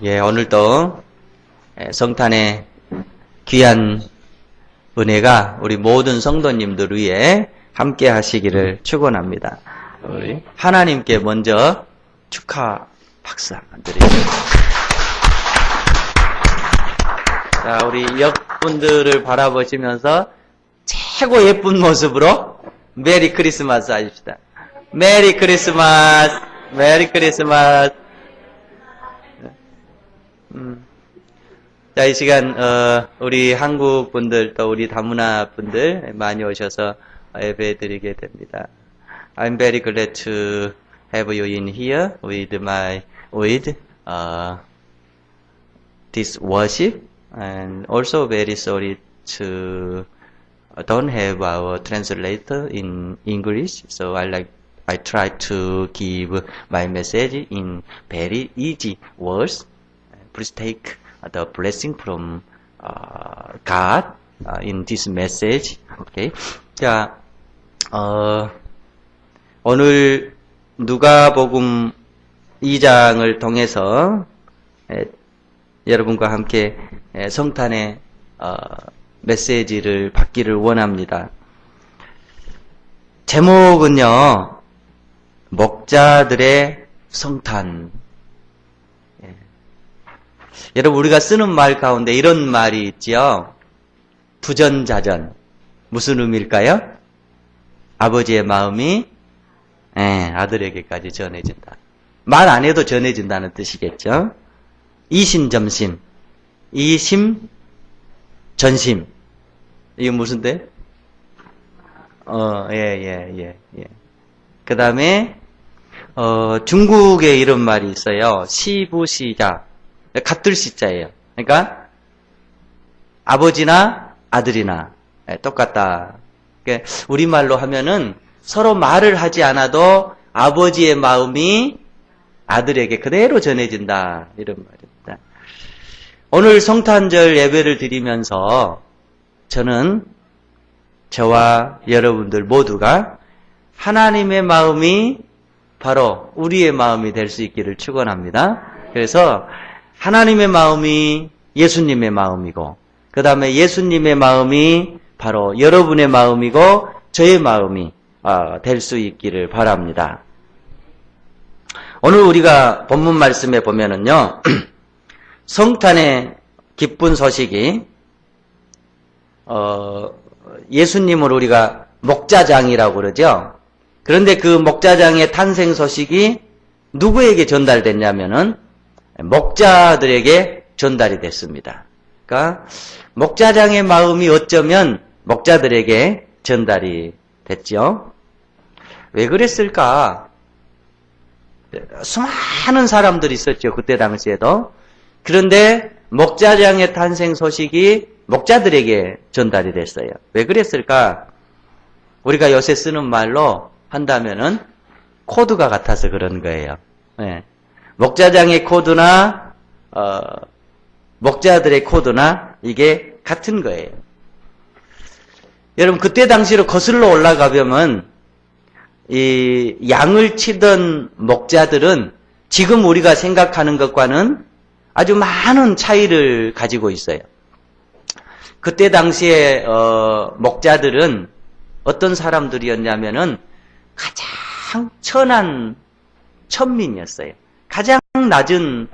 예, 오늘도 성탄의 귀한 은혜가 우리 모든 성도님들 위해 함께 하시기를 축원합니다. 우리 하나님께 먼저 축하 박수 한번 드리죠. 자, 우리 옆분들을 바라보시면서 최고 예쁜 모습으로 메리 크리스마스 하십시다. 메리 크리스마스, 메리 크리스마스. 자, 이 시간 우리 한국 분들 또 우리 다문화 분들 많이 오셔서 예배 드리게 됩니다. I'm very glad to have you in here with this worship, and also very sorry to don't have our translator in English, so I try to give my message in very easy words. Please take the blessing from God in this message. Okay. 자, 오늘 누가복음 2장을 통해서 여러분과 함께 성탄의 메시지를 받기를 원합니다. 제목은요, 목자들의 성탄. 여러분, 우리가 쓰는 말 가운데 이런 말이 있지요. 부전자전. 무슨 의미일까요? 아버지의 마음이 아들에게까지 전해진다. 말 안 해도 전해진다는 뜻이겠죠. 이심전심. 이심 전심. 이게 무슨 데? 그 다음에 중국에 이런 말이 있어요. 시부시자. 같을 시자예요. 그러니까 아버지나 아들이나 똑같다. 그러니까 우리말로 하면은 서로 말을 하지 않아도 아버지의 마음이 아들에게 그대로 전해진다. 이런 말입니다. 오늘 성탄절 예배를 드리면서 저는 저와 여러분들 모두가 하나님의 마음이 바로 우리의 마음이 될 수 있기를 축원합니다. 그래서 하나님의 마음이 예수님의 마음이고, 그 다음에 예수님의 마음이 바로 여러분의 마음이고 저의 마음이 될 수 있기를 바랍니다. 오늘 우리가 본문 말씀에 보면은요, 성탄의 기쁜 소식이 예수님을 우리가 목자장이라고 그러죠. 그런데 그 목자장의 탄생 소식이 누구에게 전달됐냐면은 목자들에게 전달이 됐습니다. 그러니까 목자장의 마음이 어쩌면 목자들에게 전달이 됐죠. 왜 그랬을까? 수많은 사람들이 있었죠. 그때 당시에도. 그런데 목자장의 탄생 소식이 목자들에게 전달이 됐어요. 왜 그랬을까? 우리가 요새 쓰는 말로 한다면은 코드가 같아서 그런 거예요. 네. 목자장의 코드나 목자들의 코드나 이게 같은 거예요. 여러분, 그때 당시로 거슬러 올라가 보면 이 양을 치던 목자들은 지금 우리가 생각하는 것과는 아주 많은 차이를 가지고 있어요. 그때 당시에 목자들은 어떤 사람들이었냐면은 가장 천한 천민이었어요. 가장 낮은,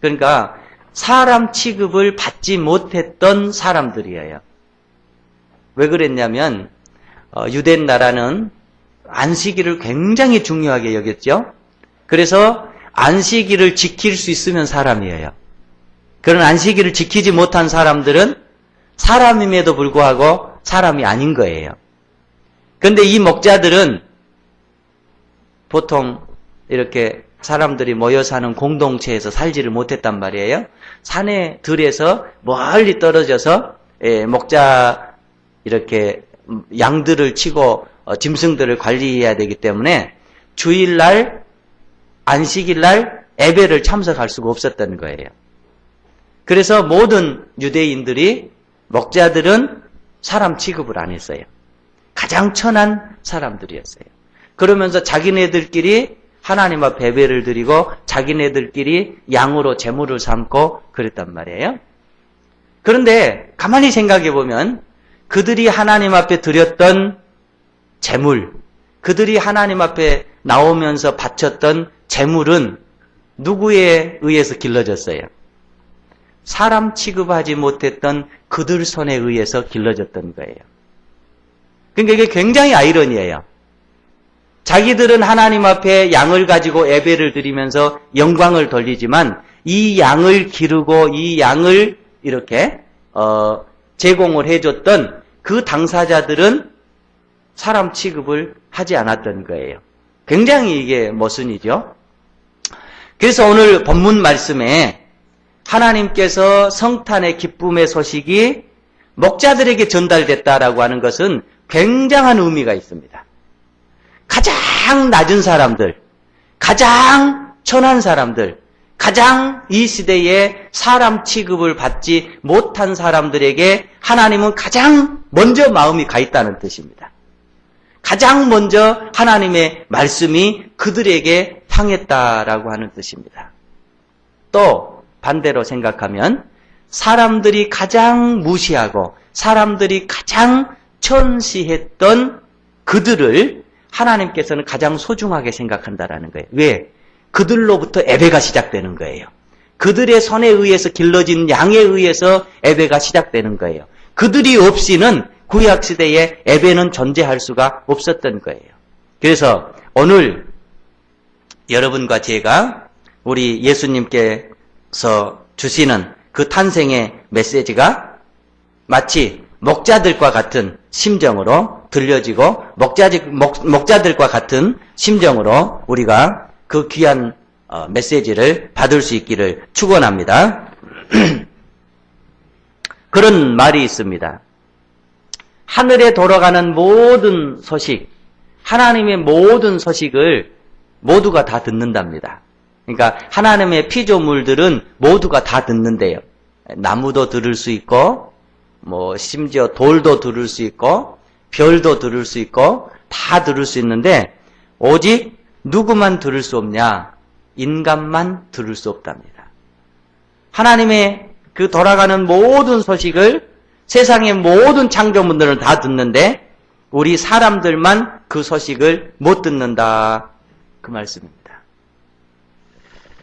그러니까 사람 취급을 받지 못했던 사람들이에요. 왜 그랬냐면 유대 나라는 안식일을 굉장히 중요하게 여겼죠. 그래서 안식일을 지킬 수 있으면 사람이에요. 그런 안식일을 지키지 못한 사람들은 사람임에도 불구하고 사람이 아닌 거예요. 그런데 이 목자들은 보통 이렇게 사람들이 모여 사는 공동체에서 살지를 못했단 말이에요. 산에 들에서 멀리 떨어져서 목자 이렇게 양들을 치고 짐승들을 관리해야 되기 때문에 주일날, 안식일날 예배를 참석할 수가 없었던 거예요. 그래서 모든 유대인들이 목자들은 사람 취급을 안 했어요. 가장 천한 사람들이었어요. 그러면서 자기네들끼리 하나님 앞에 예배를 드리고 자기네들끼리 양으로 제물을 삼고 그랬단 말이에요. 그런데 가만히 생각해 보면 그들이 하나님 앞에 드렸던 제물, 그들이 하나님 앞에 나오면서 바쳤던 제물은 누구에 의해서 길러졌어요? 사람 취급하지 못했던 그들 손에 의해서 길러졌던 거예요. 그러니까 이게 굉장히 아이러니해요. 자기들은 하나님 앞에 양을 가지고 예배를 드리면서 영광을 돌리지만 이 양을 기르고 이 양을 이렇게 제공을 해줬던 그 당사자들은 사람 취급을 하지 않았던 거예요. 굉장히 이게 모순이죠. 그래서 오늘 본문 말씀에 하나님께서 성탄의 기쁨의 소식이 목자들에게 전달됐다라고 하는 것은 굉장한 의미가 있습니다. 가장 낮은 사람들, 가장 천한 사람들, 가장 이 시대에 사람 취급을 받지 못한 사람들에게 하나님은 가장 먼저 마음이 가 있다는 뜻입니다. 가장 먼저 하나님의 말씀이 그들에게 향했다라고 하는 뜻입니다. 또 반대로 생각하면 사람들이 가장 무시하고 사람들이 가장 천시했던 그들을 하나님께서는 가장 소중하게 생각한다라는 거예요. 왜? 그들로부터 예배가 시작되는 거예요. 그들의 손에 의해서 길러진 양에 의해서 예배가 시작되는 거예요. 그들이 없이는 구약시대에 예배는 존재할 수가 없었던 거예요. 그래서 오늘 여러분과 제가 우리 예수님께서 주시는 그 탄생의 메시지가 마치 목자들과 같은 심정으로 들려지고 목자들과 같은 심정으로 우리가 그 귀한 메시지를 받을 수 있기를 축원합니다. 그런 말이 있습니다. 하늘에 돌아가는 모든 소식, 하나님의 모든 소식을 모두가 다 듣는답니다. 그러니까 하나님의 피조물들은 모두가 다 듣는데요. 나무도 들을 수 있고 심지어 돌도 들을 수 있고 별도 들을 수 있고 다 들을 수 있는데 오직 누구만 들을 수 없냐? 인간만 들을 수 없답니다. 하나님의 그 돌아가는 모든 소식을 세상의 모든 창조물들은 다 듣는데 우리 사람들만 그 소식을 못 듣는다. 그 말씀입니다.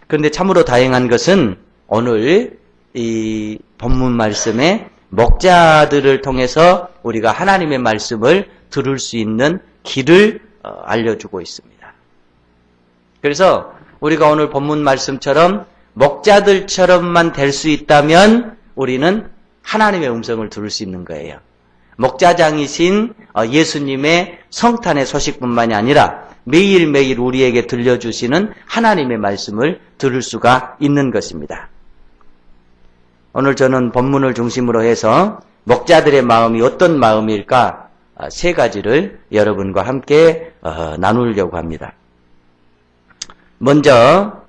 그런데 참으로 다행한 것은 오늘 이 본문 말씀에 목자들을 통해서 우리가 하나님의 말씀을 들을 수 있는 길을 알려주고 있습니다. 그래서 우리가 오늘 본문 말씀처럼 목자들처럼만 될 수 있다면 우리는 하나님의 음성을 들을 수 있는 거예요. 목자장이신 예수님의 성탄의 소식뿐만이 아니라 매일매일 우리에게 들려주시는 하나님의 말씀을 들을 수가 있는 것입니다. 오늘 저는 본문을 중심으로 해서 목자들의 마음이 어떤 마음일까 세 가지를 여러분과 함께 나누려고 합니다. 먼저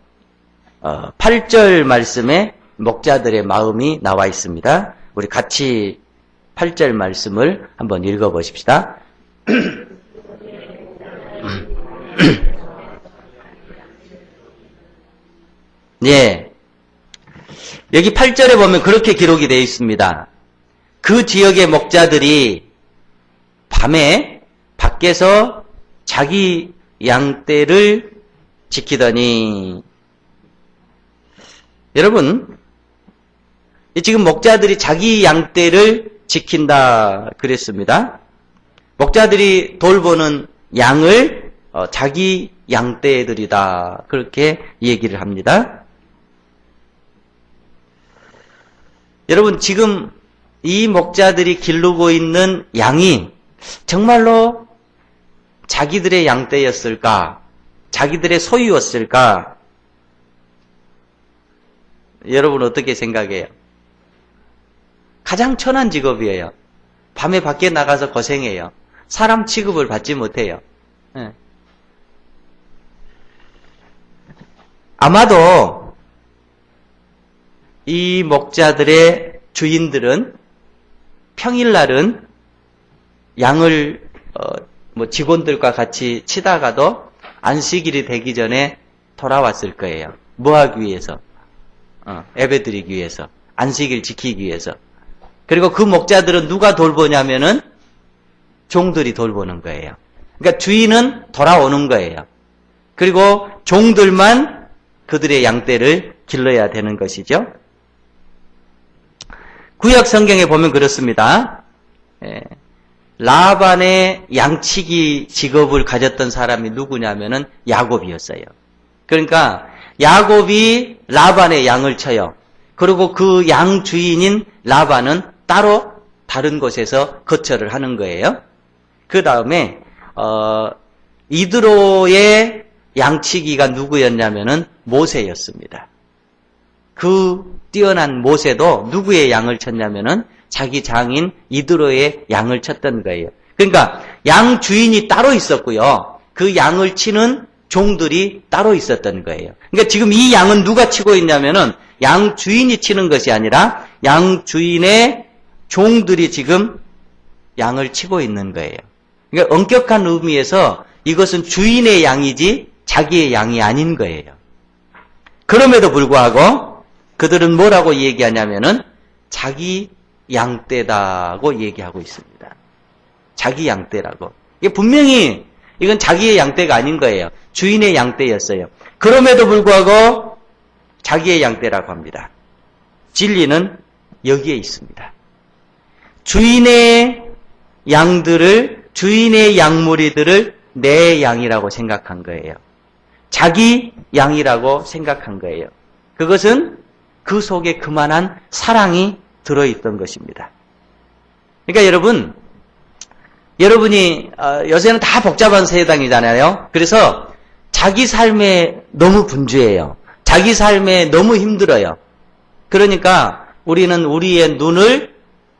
8절 말씀에 목자들의 마음이 나와 있습니다. 우리 같이 8절 말씀을 한번 읽어보십시다. 예. 여기 8절에 보면 그렇게 기록이 되어 있습니다. 그 지역의 목자들이 밤에 밖에서 자기 양떼를 지키더니 여러분 지금 목자들이 자기 양떼를 지킨다 그랬습니다. 목자들이 돌보는 양을 자기 양떼들이다 그렇게 얘기를 합니다. 여러분 지금 이 목자들이 기르고 있는 양이 정말로 자기들의 양떼였을까? 자기들의 소유였을까? 여러분 어떻게 생각해요? 가장 천한 직업이에요. 밤에 밖에 나가서 고생해요. 사람 취급을 받지 못해요. 네. 아마도 이 목자들의 주인들은 평일날은 양을 직원들과 같이 치다가도 안식일이 되기 전에 돌아왔을 거예요. 뭐 하기 위해서? 예배드리기 위해서. 안식일 지키기 위해서. 그리고 그 목자들은 누가 돌보냐면은 종들이 돌보는 거예요. 그러니까 주인은 돌아오는 거예요. 그리고 종들만 그들의 양떼를 길러야 되는 것이죠. 구약 성경에 보면 그렇습니다. 라반의 양치기 직업을 가졌던 사람이 누구냐면은 야곱이었어요. 그러니까 야곱이 라반의 양을 쳐요. 그리고 그 양 주인인 라반은 따로 다른 곳에서 거처를 하는 거예요. 그 다음에 이드로의 양치기가 누구였냐면은 모세였습니다. 그 뛰어난 모세도 누구의 양을 쳤냐면은 자기 장인 이드로의 양을 쳤던 거예요. 그러니까 양 주인이 따로 있었고요. 그 양을 치는 종들이 따로 있었던 거예요. 그러니까 지금 이 양은 누가 치고 있냐면은 양 주인이 치는 것이 아니라 양 주인의 종들이 지금 양을 치고 있는 거예요. 그러니까 엄격한 의미에서 이것은 주인의 양이지 자기의 양이 아닌 거예요. 그럼에도 불구하고 그들은 뭐라고 얘기하냐면은 자기 양떼다고 얘기하고 있습니다. 자기 양떼라고. 이게 분명히 이건 자기의 양떼가 아닌 거예요. 주인의 양떼였어요. 그럼에도 불구하고 자기의 양떼라고 합니다. 진리는 여기에 있습니다. 주인의 양들을, 주인의 양무리들을 내 양이라고 생각한 거예요. 자기 양이라고 생각한 거예요. 그것은 그 속에 그만한 사랑이 들어있던 것입니다. 그러니까 여러분이 요새는 다 복잡한 세상이잖아요. 그래서 자기 삶에 너무 분주해요. 자기 삶에 너무 힘들어요. 그러니까 우리는 우리의 눈을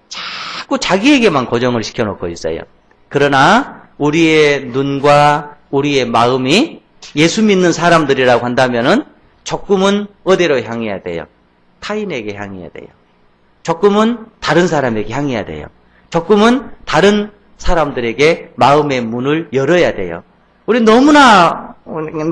자꾸 자기에게만 고정을 시켜놓고 있어요. 그러나 우리의 눈과 우리의 마음이 예수 믿는 사람들이라고 한다면은 조금은 어디로 향해야 돼요? 타인에게 향해야 돼요. 조금은 다른 사람에게 향해야 돼요. 조금은 다른 사람들에게 마음의 문을 열어야 돼요. 우리 너무나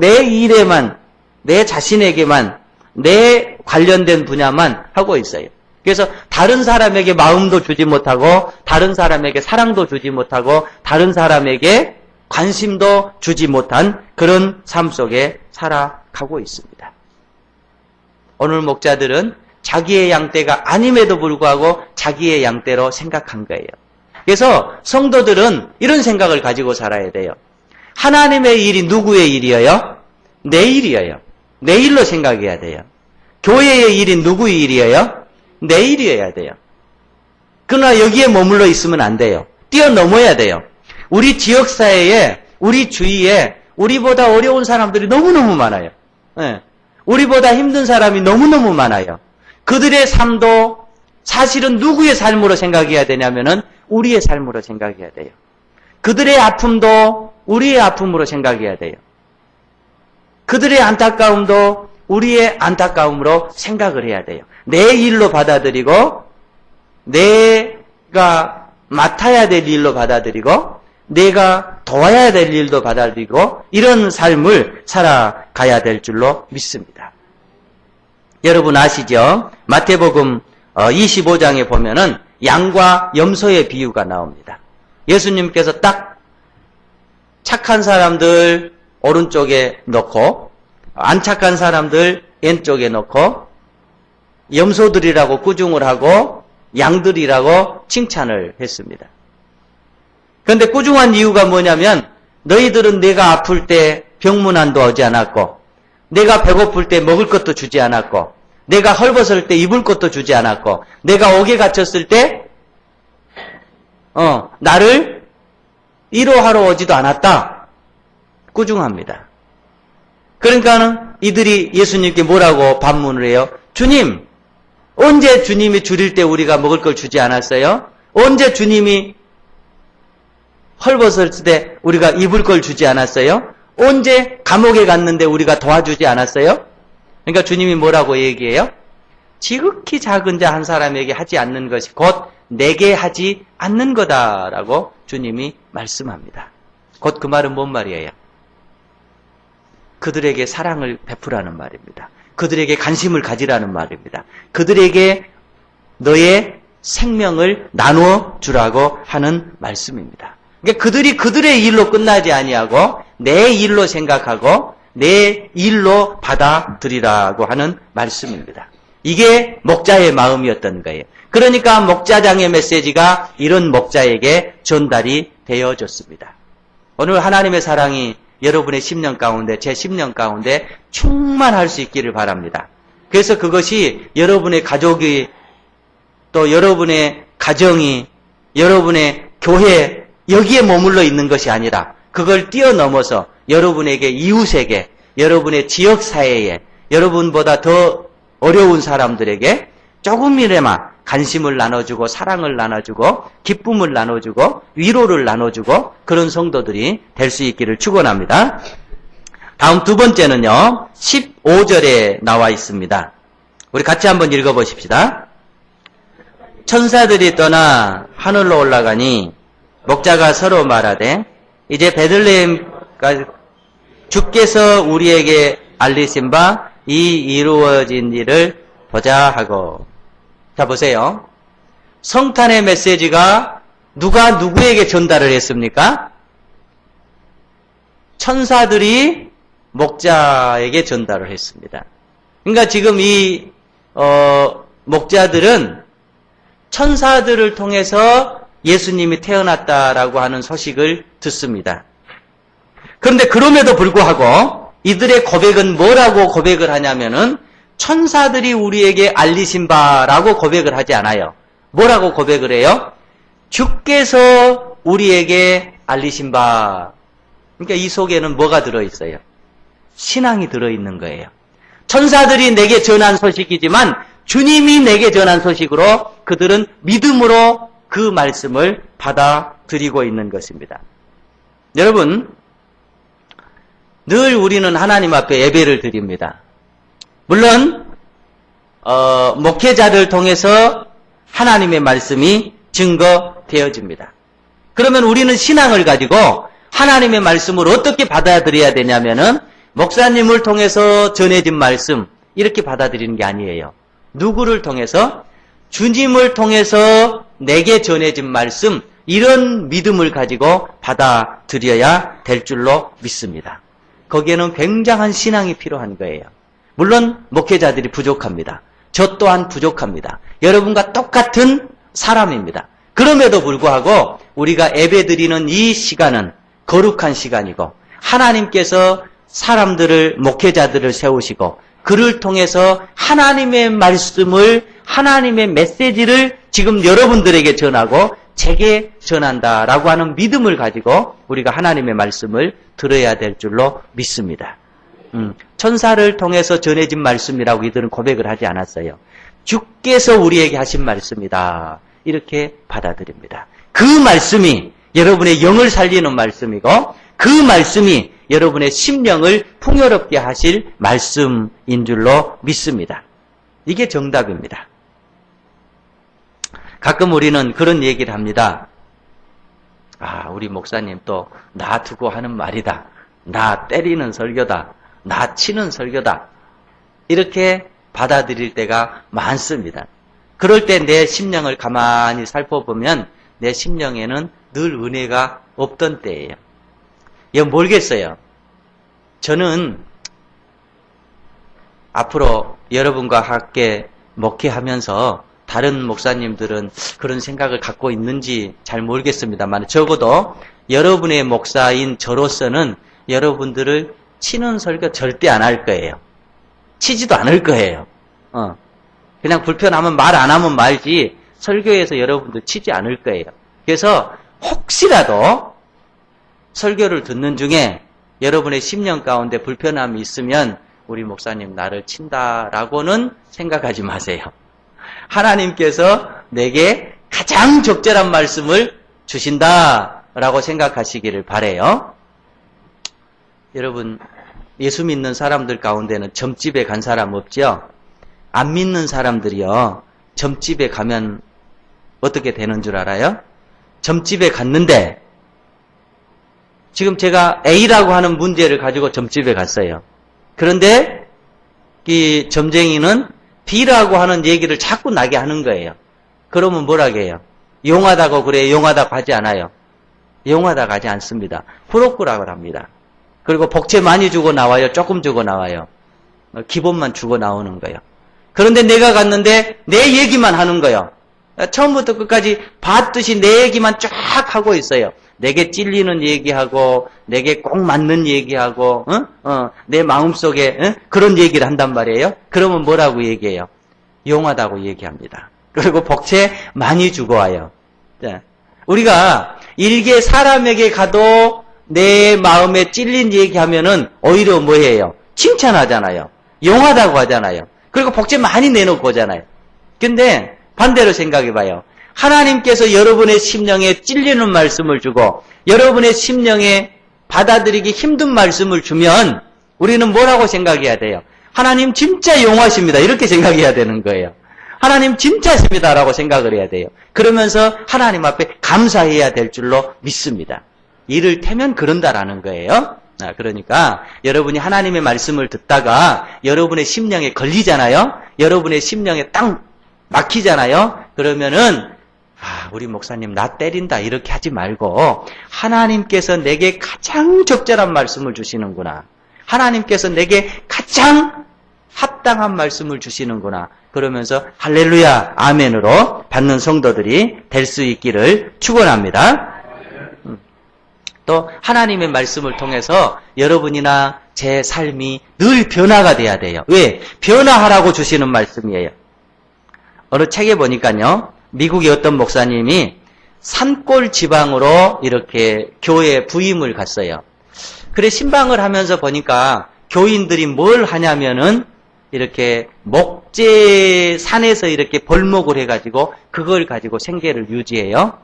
내 일에만, 내 자신에게만, 내 관련된 분야만 하고 있어요. 그래서 다른 사람에게 마음도 주지 못하고, 다른 사람에게 사랑도 주지 못하고, 다른 사람에게 관심도 주지 못한 그런 삶 속에 살아가고 있습니다. 오늘 목자들은 자기의 양떼가 아님에도 불구하고 자기의 양떼로 생각한 거예요. 그래서 성도들은 이런 생각을 가지고 살아야 돼요. 하나님의 일이 누구의 일이에요? 내 일이에요. 내 일로 생각해야 돼요. 교회의 일이 누구의 일이에요? 내 일이어야 돼요. 그러나 여기에 머물러 있으면 안 돼요. 뛰어넘어야 돼요. 우리 지역사회에, 우리 주위에 우리보다 어려운 사람들이 너무너무 많아요. 네. 우리보다 힘든 사람이 너무너무 많아요. 그들의 삶도 사실은 누구의 삶으로 생각해야 되냐면은 우리의 삶으로 생각해야 돼요. 그들의 아픔도 우리의 아픔으로 생각해야 돼요. 그들의 안타까움도 우리의 안타까움으로 생각을 해야 돼요. 내 일로 받아들이고 내가 맡아야 될 일로 받아들이고 내가 도와야 될 일도 받아들이고 이런 삶을 살아가야 될 줄로 믿습니다. 여러분 아시죠? 마태복음 25장에 보면은 양과 염소의 비유가 나옵니다. 예수님께서 딱 착한 사람들 오른쪽에 놓고 안 착한 사람들 왼쪽에 놓고 염소들이라고 꾸중을 하고 양들이라고 칭찬을 했습니다. 그런데 꾸중한 이유가 뭐냐면 너희들은 내가 아플 때 병문안도 오지 않았고 내가 배고플 때 먹을 것도 주지 않았고 내가 헐벗을 때 입을 것도 주지 않았고 내가 옥에 갇혔을 때 나를 위로하러 오지도 않았다. 꾸중합니다. 그러니까는 이들이 예수님께 뭐라고 반문을 해요? 주님, 언제 주님이 줄일 때 우리가 먹을 걸 주지 않았어요? 언제 주님이 헐벗을 때 우리가 입을 걸 주지 않았어요? 언제 감옥에 갔는데 우리가 도와주지 않았어요? 그러니까 주님이 뭐라고 얘기해요? 지극히 작은 자 한 사람에게 하지 않는 것이 곧 내게 하지 않는 거다라고 주님이 말씀합니다. 곧 그 말은 뭔 말이에요? 그들에게 사랑을 베푸라는 말입니다. 그들에게 관심을 가지라는 말입니다. 그들에게 너의 생명을 나누어 주라고 하는 말씀입니다. 그러니까 그들이 그들의 일로 끝나지 아니하고 내 일로 생각하고 내 일로 받아들이라고 하는 말씀입니다. 이게 목자의 마음이었던 거예요. 그러니까 목자장의 메시지가 이런 목자에게 전달이 되어졌습니다. 오늘 하나님의 사랑이 여러분의 10년 가운데, 제 10년 가운데 충만할 수 있기를 바랍니다. 그래서 그것이 여러분의 가족이, 또 여러분의 가정이, 여러분의 교회, 여기에 머물러 있는 것이 아니라 그걸 뛰어넘어서 여러분에게, 이웃에게, 여러분의 지역사회에, 여러분보다 더 어려운 사람들에게 조금이나마 관심을 나눠주고 사랑을 나눠주고 기쁨을 나눠주고 위로를 나눠주고 그런 성도들이 될 수 있기를 축원합니다. 다음 두 번째는요. 15절에 나와 있습니다. 우리 같이 한번 읽어보십시다. 천사들이 떠나 하늘로 올라가니 목자가 서로 말하되 이제 베들레헴까지 주께서 우리에게 알리신 바 이 이루어진 일을 보자 하고. 자, 보세요. 성탄의 메시지가 누가 누구에게 전달을 했습니까? 천사들이 목자에게 전달을 했습니다. 그러니까 지금 이 목자들은 천사들을 통해서 예수님이 태어났다라고 하는 소식을 듣습니다. 그런데 그럼에도 불구하고 이들의 고백은 뭐라고 고백을 하냐면은 천사들이 우리에게 알리신 바라고 고백을 하지 않아요. 뭐라고 고백을 해요? 주께서 우리에게 알리신 바. 그러니까 이 속에는 뭐가 들어있어요? 신앙이 들어있는 거예요. 천사들이 내게 전한 소식이지만 주님이 내게 전한 소식으로 그들은 믿음으로 그 말씀을 받아들이고 있는 것입니다. 여러분, 늘 우리는 하나님 앞에 예배를 드립니다. 물론 목회자를 통해서 하나님의 말씀이 증거되어집니다. 그러면 우리는 신앙을 가지고 하나님의 말씀을 어떻게 받아들여야 되냐면은 목사님을 통해서 전해진 말씀 이렇게 받아들이는 게 아니에요. 누구를 통해서? 주님을 통해서 내게 전해진 말씀 이런 믿음을 가지고 받아들여야 될 줄로 믿습니다. 거기에는 굉장한 신앙이 필요한 거예요. 물론 목회자들이 부족합니다. 저 또한 부족합니다. 여러분과 똑같은 사람입니다. 그럼에도 불구하고 우리가 예배드리는 이 시간은 거룩한 시간이고 하나님께서 사람들을, 목회자들을 세우시고 그를 통해서 하나님의 말씀을, 하나님의 메시지를 지금 여러분들에게 전하고 제게 전한다라고 하는 믿음을 가지고 우리가 하나님의 말씀을 들어야 될 줄로 믿습니다. 천사를 통해서 전해진 말씀이라고 이들은 고백을 하지 않았어요. 주께서 우리에게 하신 말씀이다. 이렇게 받아들입니다. 그 말씀이 여러분의 영을 살리는 말씀이고 그 말씀이 여러분의 심령을 풍요롭게 하실 말씀인 줄로 믿습니다. 이게 정답입니다. 가끔 우리는 그런 얘기를 합니다. 아, 우리 목사님 또 나 두고 하는 말이다. 나 때리는 설교다. 나 치는 설교다. 이렇게 받아들일 때가 많습니다. 그럴 때 내 심령을 가만히 살펴보면 내 심령에는 늘 은혜가 없던 때예요. 이거 모르겠어요. 저는 앞으로 여러분과 함께 목회하면서 다른 목사님들은 그런 생각을 갖고 있는지 잘 모르겠습니다만 적어도 여러분의 목사인 저로서는 여러분들을 치는 설교 절대 안 할 거예요. 치지도 않을 거예요. 그냥 불편하면 말 안 하면 말지 설교에서 여러분들 치지 않을 거예요. 그래서 혹시라도 설교를 듣는 중에 여러분의 심령 가운데 불편함이 있으면 우리 목사님 나를 친다라고는 생각하지 마세요. 하나님께서 내게 가장 적절한 말씀을 주신다라고 생각하시기를 바라요. 여러분, 예수 믿는 사람들 가운데는 점집에 간 사람 없죠? 안 믿는 사람들이요, 점집에 가면 어떻게 되는 줄 알아요? 점집에 갔는데 지금 제가 A라고 하는 문제를 가지고 점집에 갔어요. 그런데 이 점쟁이는 B라고 하는 얘기를 자꾸 나게 하는 거예요. 그러면 뭐라고 해요? 용하다고 그래요? 용하다고 하지 않아요? 용하다고 하지 않습니다. 후루꾸라고 합니다. 그리고 복채 많이 주고 나와요? 조금 주고 나와요? 기본만 주고 나오는 거예요. 그런데 내가 갔는데 내 얘기만 하는 거예요. 처음부터 끝까지 봤듯이 내 얘기만 쫙 하고 있어요. 내게 찔리는 얘기하고 내게 꼭 맞는 얘기하고 내 마음속에 그런 얘기를 한단 말이에요. 그러면 뭐라고 얘기해요? 용하다고 얘기합니다. 그리고 복채 많이 주고 와요. 우리가 일개 사람에게 가도 내 마음에 찔린 얘기하면은 오히려 뭐예요? 칭찬하잖아요. 용하다고 하잖아요. 그리고 복채 많이 내놓고 오잖아요. 근데 반대로 생각해봐요. 하나님께서 여러분의 심령에 찔리는 말씀을 주고 여러분의 심령에 받아들이기 힘든 말씀을 주면 우리는 뭐라고 생각해야 돼요? 하나님 진짜 용하십니다. 이렇게 생각해야 되는 거예요. 하나님 진짜십니다. 라고 생각을 해야 돼요. 그러면서 하나님 앞에 감사해야 될 줄로 믿습니다. 이를테면 그런다라는 거예요. 그러니까 여러분이 하나님의 말씀을 듣다가 여러분의 심령에 걸리잖아요. 여러분의 심령에 딱 막히잖아요. 그러면은 우리 목사님 나 때린다 이렇게 하지 말고 하나님께서 내게 가장 적절한 말씀을 주시는구나. 하나님께서 내게 가장 합당한 말씀을 주시는구나. 그러면서 할렐루야 아멘으로 받는 성도들이 될 수 있기를 축원합니다. 또 하나님의 말씀을 통해서 여러분이나 제 삶이 늘 변화가 돼야 돼요. 왜? 변화하라고 주시는 말씀이에요. 어느 책에 보니까요. 미국의 어떤 목사님이 산골 지방으로 이렇게 교회 부임을 갔어요. 그래 신방을 하면서 보니까 교인들이 뭘 하냐면은 이렇게 목재 산에서 이렇게 벌목을 해가지고 그걸 가지고 생계를 유지해요.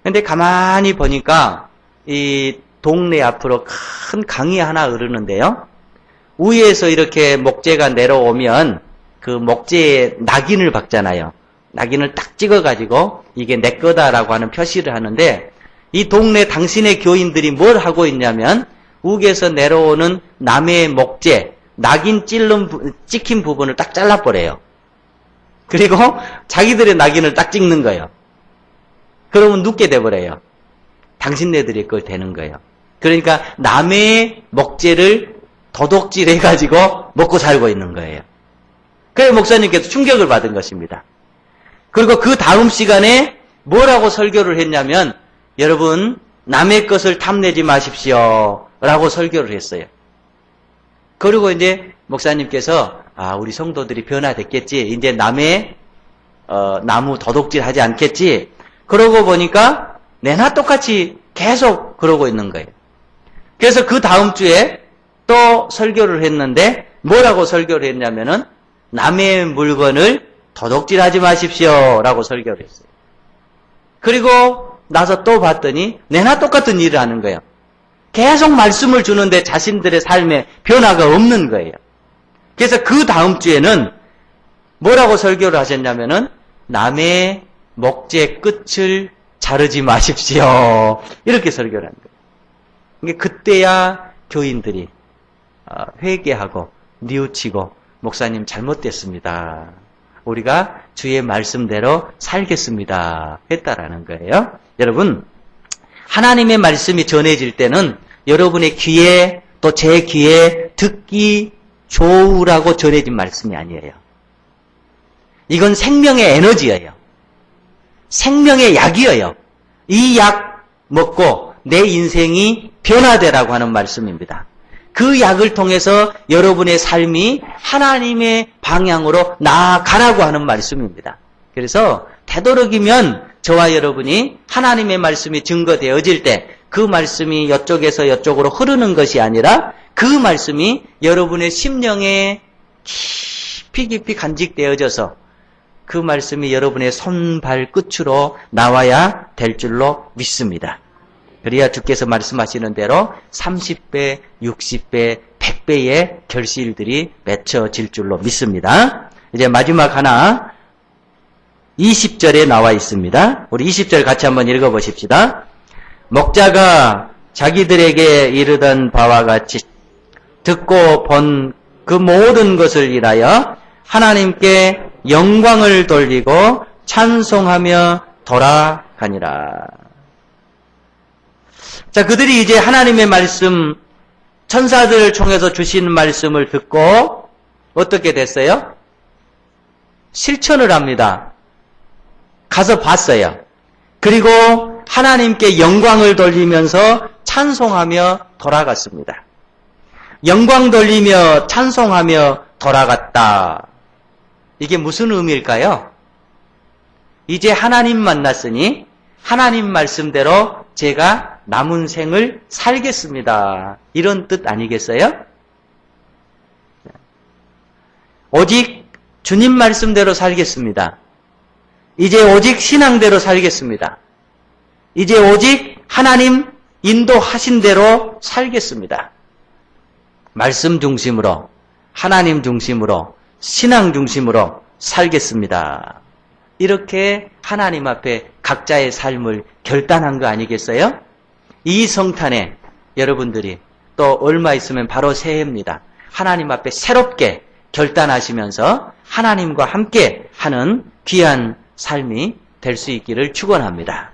근데 가만히 보니까 이 동네 앞으로 큰 강이 하나 흐르는데요. 위에서 이렇게 목재가 내려오면 그 목재에 낙인을 박잖아요. 낙인을 딱 찍어가지고 이게 내 거다라고 하는 표시를 하는데 이 동네 당신의 교인들이 뭘 하고 있냐면 위에서 내려오는 남의 목재 낙인 찍힌 부분을 딱 잘라버려요. 그리고 자기들의 낙인을 딱 찍는 거예요. 그러면 눕게 돼버려요. 당신네들이 그걸 되는 거예요. 그러니까 남의 목재를 도둑질해가지고 먹고 살고 있는 거예요. 그래서 목사님께서 충격을 받은 것입니다. 그리고 그 다음 시간에 뭐라고 설교를 했냐면 여러분 남의 것을 탐내지 마십시오 라고 설교를 했어요. 그리고 이제 목사님께서 우리 성도들이 변화됐겠지. 이제 남의 나무 도둑질 하지 않겠지. 그러고 보니까 내나 똑같이 계속 그러고 있는 거예요. 그래서 그 다음 주에 또 설교를 했는데 뭐라고 설교를 했냐면은 남의 물건을 도둑질하지 마십시오 라고 설교를 했어요. 그리고 나서 또 봤더니 내나 똑같은 일을 하는 거예요. 계속 말씀을 주는데 자신들의 삶에 변화가 없는 거예요. 그래서 그 다음 주에는 뭐라고 설교를 하셨냐면은 남의 목재 끝을 자르지 마십시오. 이렇게 설교를 한 거예요. 그때야 교인들이 회개하고 뉘우치고 목사님 잘못됐습니다. 우리가 주의 말씀대로 살겠습니다. 했다라는 거예요. 여러분 하나님의 말씀이 전해질 때는 여러분의 귀에 또 제 귀에 듣기 좋으라고 전해진 말씀이 아니에요. 이건 생명의 에너지예요. 생명의 약이에요. 이 약 먹고 내 인생이 변화되라고 하는 말씀입니다. 그 약을 통해서 여러분의 삶이 하나님의 방향으로 나아가라고 하는 말씀입니다. 그래서 되도록이면 저와 여러분이 하나님의 말씀이 증거되어질 때 그 말씀이 이쪽에서 이쪽으로 흐르는 것이 아니라 그 말씀이 여러분의 심령에 깊이 간직되어져서 그 말씀이 여러분의 손발 끝으로 나와야 될 줄로 믿습니다. 그래야 주께서 말씀하시는 대로 30배, 60배, 100배의 결실들이 맺혀질 줄로 믿습니다. 이제 마지막 하나 20절에 나와 있습니다. 우리 20절 같이 한번 읽어보십시다. 목자가 자기들에게 이르던 바와 같이 듣고 본 그 모든 것을 인하여 하나님께 영광을 돌리고 찬송하며 돌아가니라. 자, 그들이 이제 하나님의 말씀, 천사들을 통해서 주신 말씀을 듣고 어떻게 됐어요? 실천을 합니다. 가서 봤어요. 그리고 하나님께 영광을 돌리면서 찬송하며 돌아갔습니다. 영광 돌리며 찬송하며 돌아갔다. 이게 무슨 의미일까요? 이제 하나님 만났으니 하나님 말씀대로 제가 남은 생을 살겠습니다. 이런 뜻 아니겠어요? 오직 주님 말씀대로 살겠습니다. 이제 오직 신앙대로 살겠습니다. 이제 오직 하나님 인도하신 대로 살겠습니다. 말씀 중심으로, 하나님 중심으로, 신앙 중심으로 살겠습니다. 이렇게 하나님 앞에 각자의 삶을 결단한 거 아니겠어요? 이 성탄에 여러분들이 또 얼마 있으면 바로 새해입니다. 하나님 앞에 새롭게 결단하시면서 하나님과 함께 하는 귀한 삶이 될 수 있기를 축원합니다.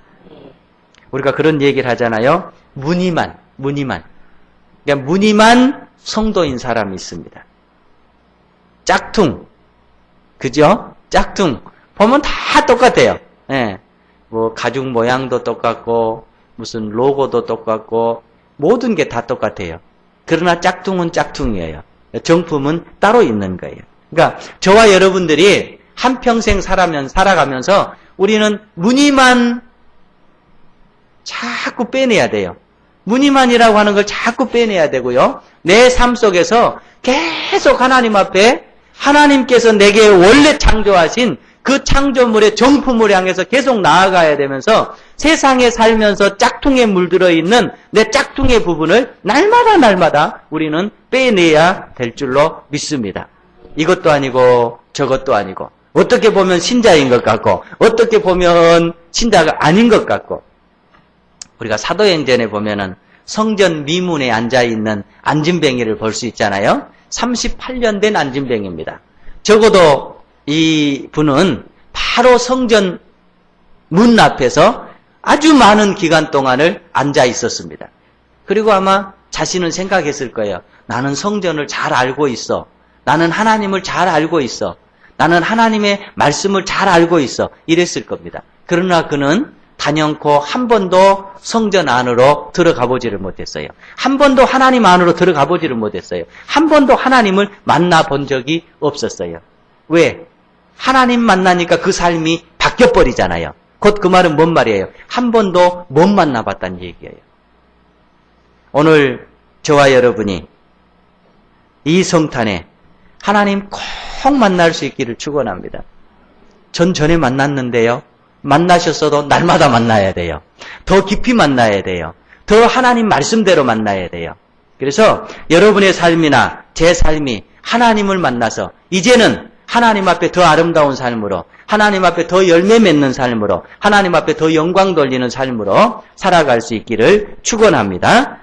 우리가 그런 얘기를 하잖아요. 무늬만. 그러니까 무늬만 성도인 사람이 있습니다. 짝퉁. 그죠? 짝퉁. 보면 다 똑같아요. 예. 뭐, 가죽 모양도 똑같고, 무슨 로고도 똑같고, 모든 게 다 똑같아요. 그러나 짝퉁은 짝퉁이에요. 정품은 따로 있는 거예요. 그러니까, 저와 여러분들이 한평생 살아가면서 우리는 무늬만 자꾸 빼내야 돼요. 무늬만이라고 하는 걸 자꾸 빼내야 되고요. 내 삶 속에서 계속 하나님 앞에 하나님께서 내게 원래 창조하신 그 창조물의 정품을 향해서 계속 나아가야 되면서 세상에 살면서 짝퉁에 물들어 있는 내 짝퉁의 부분을 날마다 우리는 빼내야 될 줄로 믿습니다. 이것도 아니고 저것도 아니고 어떻게 보면 신자인 것 같고 어떻게 보면 신자가 아닌 것 같고 우리가 사도행전에 보면은 성전 미문에 앉아있는 안진뱅이를 볼 수 있잖아요. 38년 된 안진뱅이입니다. 적어도 이 분은 바로 성전 문 앞에서 아주 많은 기간 동안을 앉아 있었습니다. 그리고 아마 자신은 생각했을 거예요. 나는 성전을 잘 알고 있어. 나는 하나님을 잘 알고 있어. 나는 하나님의 말씀을 잘 알고 있어. 이랬을 겁니다. 그러나 그는 단연코 한 번도 성전 안으로 들어가 보지를 못했어요. 한 번도 하나님 안으로 들어가 보지를 못했어요. 한 번도 하나님을 만나본 적이 없었어요. 왜? 하나님 만나니까 그 삶이 바뀌어버리잖아요. 곧 그 말은 뭔 말이에요? 한 번도 못 만나봤다는 얘기예요. 오늘 저와 여러분이 이 성탄에 하나님 꼭 만날 수 있기를 축원합니다. 전 전에 만났는데요. 만나셨어도 날마다 만나야 돼요. 더 깊이 만나야 돼요. 더 하나님 말씀대로 만나야 돼요. 그래서 여러분의 삶이나 제 삶이 하나님을 만나서 이제는 하나님 앞에 더 아름다운 삶으로, 하나님 앞에 더 열매 맺는 삶으로, 하나님 앞에 더 영광 돌리는 삶으로 살아갈 수 있기를 축원합니다.